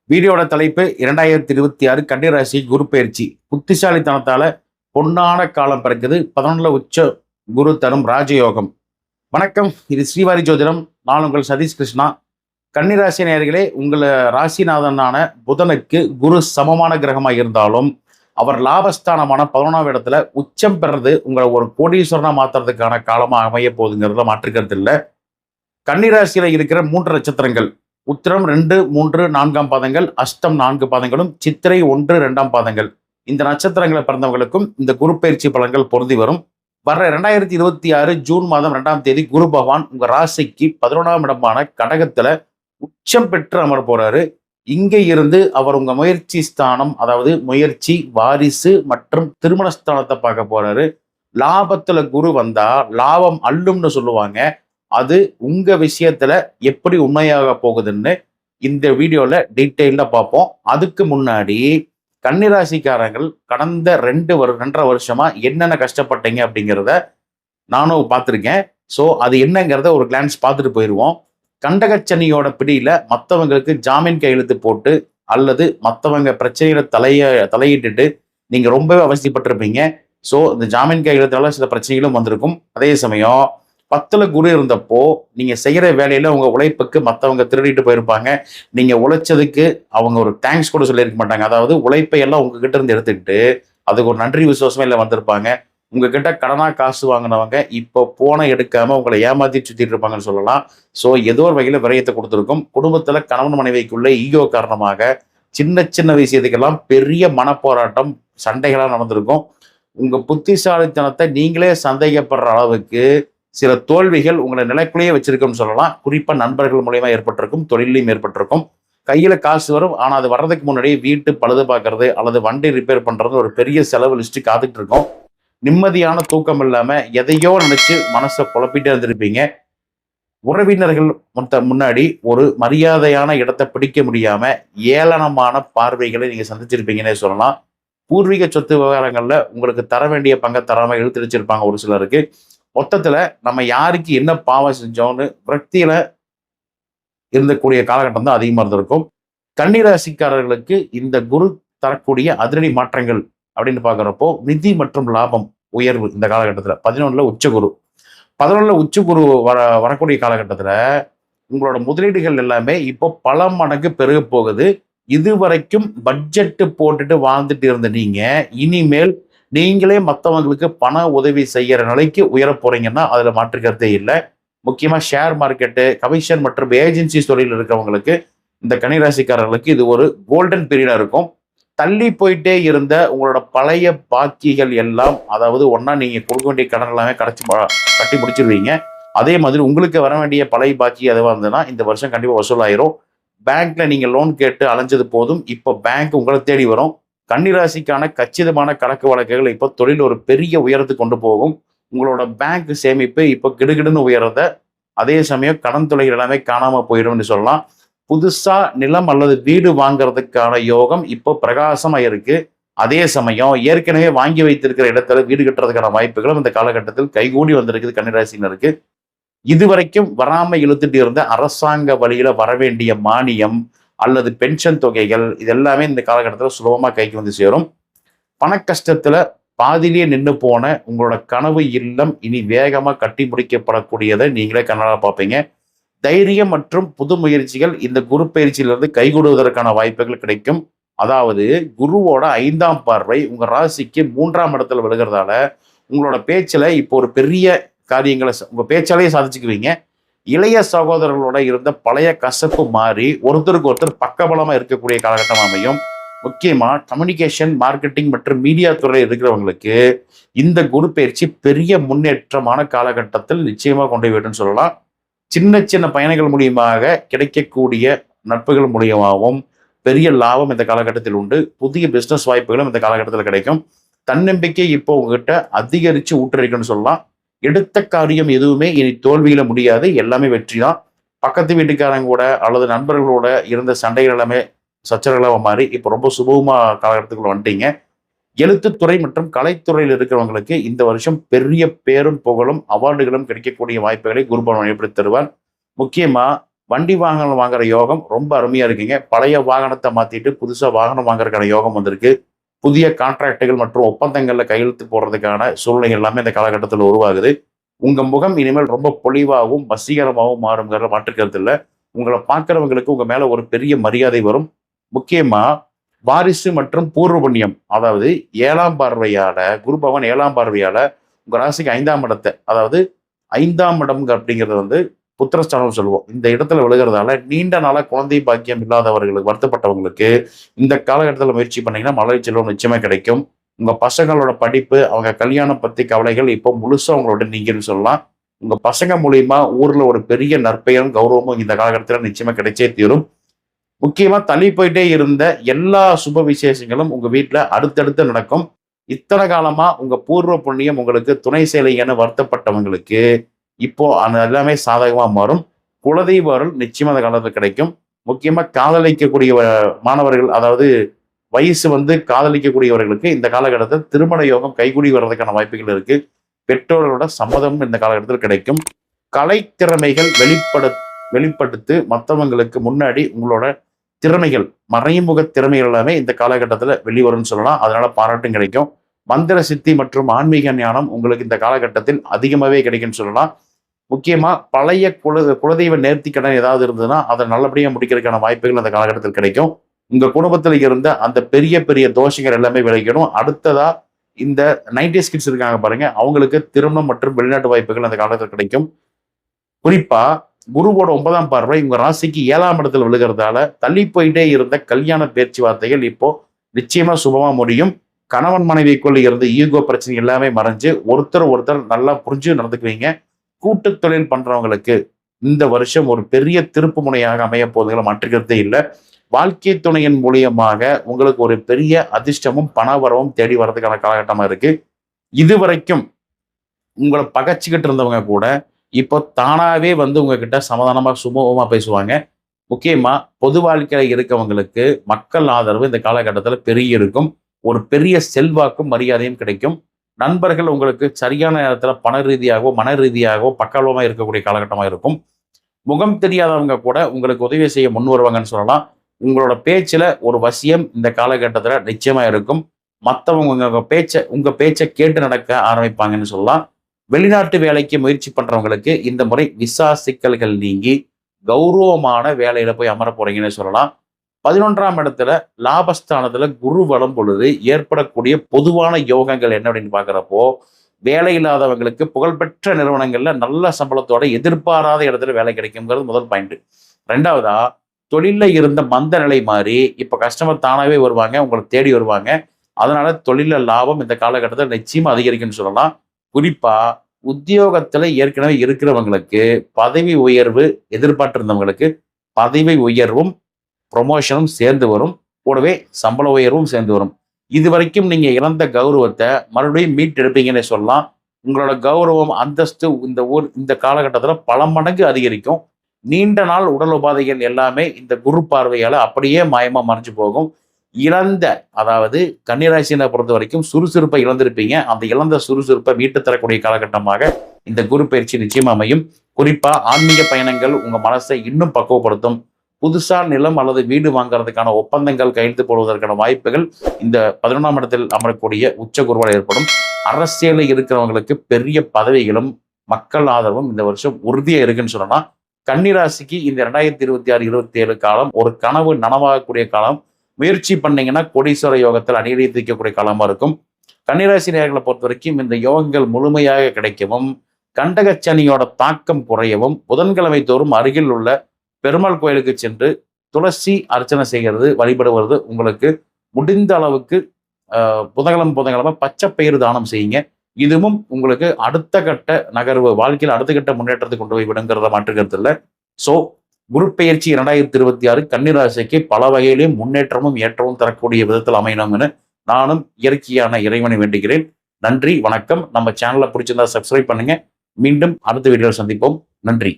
வீடியோட தலைப்பு 2026 கன்னிராசி குரு பயிற்சி. புத்திசாலித்தனத்தால பொன்னான காலம் பிறக்குது. 11 உச்ச குரு தரும் ராஜயோகம். வணக்கம், இது ஸ்ரீவாரி ஜோதிடம். நான் உங்கள் சதீஷ் கிருஷ்ணா. கன்னிராசி நேயர்களே, உங்களை ராசிநாதனான புதனுக்கு குரு சமமான கிரகமாக இருந்தாலும் அவர் லாபஸ்தானமான 11ஆம் இடத்துல உச்சம் பெறது உங்களை ஒரு கோடீஸ்வரனா மாத்துறதுக்கான காலமாக அமைய போகுதுங்கிறதுல மாற்றுக்கிறது இல்லை. கன்னிராசியில இருக்கிற 3 நட்சத்திரங்கள் உத்திரம் 2, 3, 4ஆம் பாதங்கள், அஷ்டம் 4 பாதங்களும், சித்திரை 1, 2ஆம் பாதங்கள். இந்த நட்சத்திரங்களை பிறந்தவங்களுக்கும் இந்த குரு பயிற்சி பலன்கள் பொருந்தி வரும். வர்ற 2026 ஜூன் மாதம் 2ஆம் தேதி குரு பகவான் உங்க ராசிக்கு 11ஆம் இடமான கடகத்துல உச்சம் பெற்று அமர போறாரு. இங்கே இருந்து அவர் உங்க முயற்சி ஸ்தானம், அதாவது முயற்சி, வாரிசு மற்றும் திருமண ஸ்தானத்தை பார்க்க போறாரு. லாபத்துல குரு வந்தா லாபம் அள்ளும்னு சொல்லுவாங்க. அது உங்க விஷயத்துல எப்படி உண்மையாக போகுதுன்னு இந்த வீடியோல டீட்டெயிலா பார்ப்போம். அதுக்கு முன்னாடி கன்னிராசிக்காரங்கள் கடந்த 2.5 வருஷமா என்னென்ன கஷ்டப்பட்டீங்க அப்படிங்கிறத நானும் பார்த்துருக்கேன். ஸோ அது என்னங்கிறத ஒரு கிளான்ஸ் பார்த்துட்டு போயிடுவோம். கண்டகச்சனியோட பிடியில மற்றவங்களுக்கு ஜாமீன் கையெழுத்து போட்டு அல்லது மற்றவங்க பிரச்சனைகளை தலையிட்டுட்டு நீங்க ரொம்பவே அவசியப்பட்டிருப்பீங்க. ஸோ இந்த ஜாமீன் கையெழுத்தால சில பிரச்சனைகளும் வந்திருக்கும். அதே சமயம் 10ல குரு இருந்தப்போ நீங்க செய்யற வேலையில உங்க உழைப்புக்கு மற்றவங்க திருடிட்டு போயிருப்பாங்க. நீங்க உழைச்சதுக்கு அவங்க ஒரு தேங்க்ஸ் கூட சொல்லியிருக்க மாட்டாங்க. அதாவது உழைப்பை எல்லாம் உங்ககிட்ட இருந்து எடுத்துக்கிட்டு அதுக்கு ஒரு நன்றி விசுவாசமே இல்லை வந்திருப்பாங்க. உங்ககிட்ட கடனா காசு வாங்கினவங்க இப்போ போன எடுக்காம உங்களை ஏமாத்தி சுத்திட்டு இருப்பாங்கன்னு சொல்லலாம். ஸோ ஏதோ ஒரு வகையில விரயத்தை கொடுத்துருக்கும். குடும்பத்துல கணவன் மனைவிக்குள்ள ஈகோ காரணமாக சின்ன சின்ன விஷயத்துக்கெல்லாம் பெரிய மனப்போராட்டம், சண்டைகளாக நடந்திருக்கும். உங்க புத்திசாலித்தனத்தை நீங்களே சந்தேகப்படுற அளவுக்கு சில தோல்விகள் உங்களை நிலைக்குள்ளேயே வச்சிருக்குன்னு சொல்லலாம். குறிப்பா நண்பர்கள் மூலியமா ஏற்பட்டிருக்கும், தொழிலையும் ஏற்பட்டிருக்கும். கையில காசு வரும், ஆனா அது வர்றதுக்கு முன்னாடி வீட்டு பழுது பார்க்கறது அல்லது வண்டி ரிப்பேர் பண்றது ஒரு பெரிய செலவு லிஸ்ட் காத்துட்டு இருக்கும். நிம்மதியான தூக்கம் இல்லாம எதையோ நினைச்சு மனசை குழப்பிட்டே இருந்திருப்பீங்க. உறவினர்கள் முன்னாடி ஒரு மரியாதையான இடத்தை பிடிக்க முடியாம ஏளனமான பார்வைகளை நீங்க சந்திச்சிருப்பீங்கன்னே சொல்லலாம். பூர்வீக சொத்து விவகாரங்கள்ல உங்களுக்கு தர வேண்டிய பங்கை தராம இழுத்தடிச்சிருப்பாங்க ஒரு சிலருக்கு. மொத்தத்துல நம்ம யாருக்கு என்ன பாவம் செஞ்சோம்னு விரக்தியில இருந்தக்கூடிய காலகட்டம் தான் அதிகமா இருந்திருக்கும். கன்னிராசிக்காரர்களுக்கு இந்த குரு தரக்கூடிய அதிரடி மாற்றங்கள் அப்படின்னு பாக்குறப்போ நிதி மற்றும் லாபம் உயர்வு இந்த காலகட்டத்துல 11ல உச்சகுரு. 11ல உச்சகுரு வரக்கூடிய காலகட்டத்துல உங்களோட முதலீடுகள் எல்லாமே இப்போ பல மடங்கு பெருக போகுது. இதுவரைக்கும் பட்ஜெட் போட்டுட்டு வாழ்ந்துட்டு இருந்த நீங்க இனிமேல் நீங்களே மற்றவங்களுக்கு பண உதவி செய்யற நிலைக்கு உயர போறீங்கன்னா அதுல மாற்று கருத்தே இல்லை. முக்கியமா ஷேர் மார்க்கெட்டு, கமிஷன் மற்றும் ஏஜென்சி தொழில் இருக்கிறவங்களுக்கு, இந்த கன்னிராசிக்காரர்களுக்கு இது ஒரு கோல்டன் பீரியடா இருக்கும். தள்ளி போயிட்டே இருந்த உங்களோட பழைய பாக்கிகள் எல்லாம், அதாவது ஒன்னா நீங்க கொடுக்க வேண்டிய கடன் எல்லாமே கட்டி முடிச்சிருவீங்க. அதே மாதிரி உங்களுக்கு வர வேண்டிய பழைய பாக்கி எதுவாக இருந்ததுன்னா இந்த வருஷம் கண்டிப்பா வசூலாயிரும். பேங்க்ல நீங்க லோன் கேட்டு அலைஞ்சது போதும், இப்போ பேங்க் உங்களை தேடி வரும். கன்னிராசிக்கான கச்சிதமான கணக்கு வழக்குகள் இப்போ தொழில் ஒரு பெரிய உயரத்துக்கு கொண்டு போகும். உங்களோட பேங்க் சேமிப்பு இப்போ கிடுகிடுன்னு உயர்றத, அதே சமயம் கடன் தொலைகள் எல்லாமே காணாம போயிடும்னு சொல்லலாம். புதுசா நிலம் அல்லது வீடு வாங்குறதுக்கான யோகம் இப்போ பிரகாசமா இருக்கு. அதே சமயம் ஏற்கனவே வாங்கி வைத்திருக்கிற இடத்துல வீடு கட்டுறதுக்கான வாய்ப்புகளும் இந்த காலகட்டத்தில் கைகூடி வந்திருக்குது கன்னிராசினருக்கு. இதுவரைக்கும் வராம இழுத்துட்டு இருந்த அரசாங்க வழியில வரவேண்டிய மானியம் அல்லது பென்ஷன் தொகைகள் இது எல்லாமே இந்த காலகட்டத்தில் சுலபமா கைக்கு வந்து சேரும். பண கஷ்டத்துல பாதிலேயே நின்று போன உங்களோட கனவு இல்லம் இனி வேகமா கட்டி முடிக்கப்படக்கூடியதை நீங்களே கண்ணால பார்ப்பீங்க. தைரியம் மற்றும் புது முயற்சிகள் இந்த குரு பயிற்சியிலிருந்து கைகூடுவதற்கான வாய்ப்புகள் கிடைக்கும். அதாவது குருவோட 5ஆம் பார்வை உங்க ராசிக்கு 3ஆம் இடத்துல விழுகிறதால உங்களோட பேச்சுல இப்போ ஒரு பெரிய காரியங்களை உங்க பேச்சாலேயே சாதிச்சுக்குவீங்க. இளைய சகோதரர்களோட இருந்த பழைய கசப்பு மாறி ஒருத்தருக்கு ஒருத்தர் பக்கபலமா இருக்கக்கூடிய காலகட்டம் அமையும். முக்கியமா கம்யூனிகேஷன், மார்க்கெட்டிங் மற்றும் மீடியா துறையில் இருக்கிறவங்களுக்கு இந்த குரு பயிற்சி பெரிய முன்னேற்றமான காலகட்டத்தில் நிச்சயமா கொண்டு போய்ட்டுன்னு சொல்லலாம். சின்ன சின்ன பயணங்கள் மூலியமாக கிடைக்கக்கூடிய நட்புகள் மூலியமாகவும் பெரிய லாபம் இந்த காலகட்டத்தில் உண்டு. புதிய பிசினஸ் வாய்ப்புகளும் இந்த காலகட்டத்தில் கிடைக்கும். தன்னம்பிக்கை இப்போ உங்ககிட்ட அதிகரிச்சு ஊற்றுறீங்கன்னு சொல்லலாம். எடுத்த காரியம் எதுவுமே இனி தோல்வியில முடியாது, எல்லாமே வெற்றி தான். பக்கத்து வீட்டுக்காரங்க கூட அல்லது நண்பர்களோட இருந்த சண்டைகள் எல்லாமே சச்சரவுகளாக மாறி இப்போ ரொம்ப சுபமா காலகட்டத்துக்குள்ள வந்துட்டீங்க. எழுத்துத்துறை மற்றும் கலைத்துறையில் இருக்கிறவங்களுக்கு இந்த வருஷம் பெரிய பேரும் புகழும் அவார்டுகளும் கிடைக்கக்கூடிய வாய்ப்புகளை குரு பகவான் ஏற்படுத்தி தருவார். முக்கியமா வண்டி வாகனம் வாங்குற யோகம் ரொம்ப அருமையா இருக்குங்க. பழைய வாகனத்தை மாத்திட்டு புதுசா வாகனம் வாங்குறதுக்கான யோகம் வந்திருக்கு. புதிய கான்ட்ராக்டுகள் மற்றும் ஒப்பந்தங்கள்ல கையெழுத்து போடுறதுக்கான சூழ்நிலை எல்லாமே இந்த காலகட்டத்தில் உருவாகுது. உங்க முகம் இனிமேல் ரொம்ப பொலிவாகவும் வசீகரமாகவும் மாறுங்கிறத மாற்றுக்கிறது இல்லை. உங்களை பார்க்கிறவங்களுக்கு உங்க மேல ஒரு பெரிய மரியாதை வரும். முக்கியமா வாரிசு மற்றும் பூர்வ புண்ணியம், அதாவது 7ஆம் பார்வையால, குரு பகவான் 7ஆம் பார்வையால உங்க ராசிக்கு 5ஆம் இடத்தை, அதாவது 5ஆம் இடம் அப்படிங்கிறது வந்து புத்திரஸ்தானம் சொல்லுவோம். இந்த இடத்துல விழுகிறதால நீண்ட நாள குழந்தை பாக்கியம் இல்லாதவர்களுக்கு, வருத்தப்பட்டவங்களுக்கு இந்த காலகட்டத்தில் முயற்சி பண்ணீங்கன்னா மழை செல்வம் நிச்சயமா கிடைக்கும். உங்க பசங்களோட படிப்பு, அவங்க கல்யாணம் பத்தி கவலைகள் இப்போ முழுசா உங்களோட நீங்கன்னு சொல்லலாம். உங்க பசங்க மூலியமா ஊர்ல ஒரு பெரிய நற்பெயரும் கௌரவமும் இந்த காலகட்டத்தில் நிச்சயமா கிடைச்சே தீரும். முக்கியமா தள்ளி போயிட்டே இருந்த எல்லா சுப விசேஷங்களும் உங்க வீட்டுல அடுத்தடுத்து நடக்கும். இத்தனை காலமா உங்க பூர்வ புண்ணியம் உங்களுக்கு துணை செய்யலைன்னு வருத்தப்பட்டவங்களுக்கு இப்போ அது எல்லாமே சாதகமா மாறும். குலதெய்வ அருள் நிச்சயமா அந்த காலத்தில் கிடைக்கும். முக்கியமா காதலிக்கக்கூடிய மாணவர்கள், அதாவது வயசு வந்து காதலிக்கக்கூடியவர்களுக்கு இந்த காலகட்டத்தில் திருமண யோகம் கைகூடி வர்றதுக்கான வாய்ப்புகள் இருக்கு. பெற்றோர்களோட சம்மதமும் இந்த காலகட்டத்தில் கிடைக்கும். கலைத்திறமைகள் வெளிப்படுத்து மற்றவங்களுக்கு முன்னாடி உங்களோட திறமைகள், மறைமுக திறமைகள் எல்லாமே இந்த காலகட்டத்தில் வெளிவரும்னு சொல்லலாம். அதனால பாராட்டும் கிடைக்கும். மந்திர சித்தி மற்றும் ஆன்மீக ஞானம் உங்களுக்கு இந்த காலகட்டத்தில் அதிகமாகவே கிடைக்கும்னு சொல்லலாம். முக்கியமா பழைய குலதெய்வ நேர்த்தி கடன் ஏதாவது இருந்ததுன்னா அதை நல்லபடியாக முடிக்கிறதுக்கான வாய்ப்புகள் அந்த காலகட்டத்தில் கிடைக்கும். உங்க குடும்பத்தில் இருந்த அந்த பெரிய பெரிய தோஷங்கள் எல்லாமே விளைக்கணும். அடுத்ததா இந்த 90s கிட்ஸ் இருக்காங்க பாருங்க, அவங்களுக்கு திருமணம் மற்றும் வெளிநாட்டு வாய்ப்புகள் அந்த காலத்தில் கிடைக்கும். குறிப்பா குருவோட 9ஆம் பார்வை உங்க ராசிக்கு 7ஆம் இடத்துல விழுகிறதால தள்ளி போயிட்டே இருந்த கல்யாண பேச்சுவார்த்தைகள் இப்போ நிச்சயமா சுபமா முடியும். கணவன் மனைவிக்குள்ள இருந்த ஈகோ பிரச்சனை எல்லாமே மறைஞ்சு ஒருத்தர் நல்லா புரிஞ்சு நடந்துக்குவீங்க. கூட்டு தொழில் பண்றவங்களுக்கு இந்த வருஷம் ஒரு பெரிய திருப்பு முனையாக அமைய போவதுகளை மாற்றுக்கிறதே இல்லை. வாழ்க்கை துணையின் மூலியமாக உங்களுக்கு ஒரு பெரிய அதிர்ஷ்டமும் பணவரவும் தேடி வர்றதுக்கான காலகட்டமா இருக்கு. இதுவரைக்கும் உங்களை பகைச்சிக்கிட்டு இருந்தவங்க கூட இப்போ தானாவே வந்து உங்ககிட்ட சமாதானமா சுமூகமா பேசுவாங்க. முக்கியமா பொது வாழ்க்கையில இருக்கவங்களுக்கு மக்கள் ஆதரவு இந்த காலகட்டத்தில் பெரிய இருக்கும். ஒரு பெரிய செல்வாக்கும் மரியாதையும் கிடைக்கும். நண்பர்கள் உங்களுக்கு சரியான நேரத்தில் பண ரீதியாகவோ மன ரீதியாகவோ பக்கபலமா இருக்கக்கூடிய காலகட்டமாக இருக்கும். முகம் தெரியாதவங்க கூட உங்களுக்கு உதவி செய்ய முன் வருவாங்கன்னு சொல்லலாம். உங்களோட பேச்சுல ஒரு வசியம் இந்த காலகட்டத்தில் நிச்சயமா இருக்கும். மற்றவங்க உங்க பேச்சை கேட்டு நடக்க ஆரம்பிப்பாங்கன்னு சொல்லலாம். வெளிநாட்டு வேலைக்கு முயற்சி பண்றவங்களுக்கு இந்த முறை விசா சிக்கல்கள் நீங்கி கௌரவமான வேலையில போய் அமர போறீங்கன்னு சொல்லலாம். 11ஆம் இடத்துல லாபஸ்தானத்துல குரு வரும் பொழுது ஏற்படக்கூடிய பொதுவான யோகங்கள் என்ன அப்படின்னு பாக்குறப்போ, வேலை இல்லாதவங்களுக்கு புகழ்பெற்ற நிறுவனங்கள்ல நல்ல சம்பளத்தோட எதிர்பாராத இடத்துல வேலை கிடைக்குங்கிறது முதல் பாயிண்ட். ரெண்டாவதா, தொழில இருந்த மந்த நிலை மாறி இப்ப கஸ்டமர் தானாவே வருவாங்க, உங்களை தேடி வருவாங்க. அதனால தொழில லாபம் இந்த காலகட்டத்தில் நிச்சயமா அதிகரிக்குன்னு சொல்லலாம். குறிப்பா உத்தியோகத்துல ஏற்கனவே இருக்கிறவங்களுக்கு பதவி உயர்வு எதிர்பார்த்து இருந்தவங்களுக்கு பதவி உயர்வும் ப்ரொமோஷனும் சேர்ந்து வரும். கூடவே சம்பள உயர்வும் சேர்ந்து வரும். இது வரைக்கும் நீங்க இழந்த கௌரவத்தை மறுபடியும் மீட்டெடுப்பீங்கன்னு சொல்லலாம். உங்களோட கௌரவம், அந்தஸ்து இந்த காலகட்டத்தில் பல மடங்கு அதிகரிக்கும். நீண்ட நாள் உடல் உபாதைகள் எல்லாமே இந்த குரு பார்வையால அப்படியே மாயமா மறைஞ்சு போகும். அதாவது கன்னிராசினை பொறுத்த வரைக்கும் சுறுசுறுப்பை இழந்திருப்பீங்க. அந்த இழந்த சுறுசுறுப்பை மீட்டு தரக்கூடிய காலகட்டமாக இந்த குரு பயிற்சி நிச்சயமா அமையும். குறிப்பா ஆன்மீக பயணங்கள் உங்க மனசை இன்னும் பக்குவப்படுத்தும். புதுசா நிலம் அல்லது வீடு வாங்குறதுக்கான ஒப்பந்தங்கள் கையெழுத்து போடுவதற்கான வாய்ப்புகள் இந்த 11ஆம் இடத்தில் அமரக்கூடிய உச்ச குருவால் ஏற்படும். அரசியலில் இருக்கிறவங்களுக்கு பெரிய பதவிகளும் மக்கள் ஆதரவும் இந்த வருஷம் உறுதியா இருக்குன்னு சொல்லலாம். கன்னிராசிக்கு இந்த 2026-27 காலம் ஒரு கனவு நனவாகக்கூடிய காலம். முயற்சி பண்ணீங்கன்னா கோடீஸ்வர யோகத்தில் அடியெடுத்திக்கக்கூடிய காலமா இருக்கும். கன்னிராசி நேயர்களை பொறுத்த வரைக்கும் இந்த யோகங்கள் முழுமையாக கிடைக்கவும், கண்டகச்சனியோட தாக்கம் குறையவும், புதன்கிழமை தோறும் அருகில் உள்ள பெருமாள் கோயிலுக்கு சென்று துளசி அர்ச்சனை செய்கிறது, வழிபடுவது உங்களுக்கு முடிந்த அளவுக்கு புதன்கிழமை பச்சை பயிறு தானம் செய்யுங்க. இதுவும் உங்களுக்கு அடுத்த கட்ட நகர்வு, வாழ்க்கையில் அடுத்த கட்ட முன்னேற்றத்தை கொண்டு போய் விடுங்கிறத மாற்றுக்கிறது இல்லை. ஸோ குரு பெயர்ச்சி 2026 கன்னிராசிக்கு பல வகையிலும் முன்னேற்றமும் ஏற்றமும் தரக்கூடிய விதத்தில் அமையணும்னு நானும் இயற்கையான இறைவனை வேண்டுகிறேன். நன்றி, வணக்கம். நம்ம சேனலை பிடிச்சிருந்தா சப்ஸ்கிரைப் பண்ணுங்க. மீண்டும் அடுத்த வீடியோவில் சந்திப்போம். நன்றி.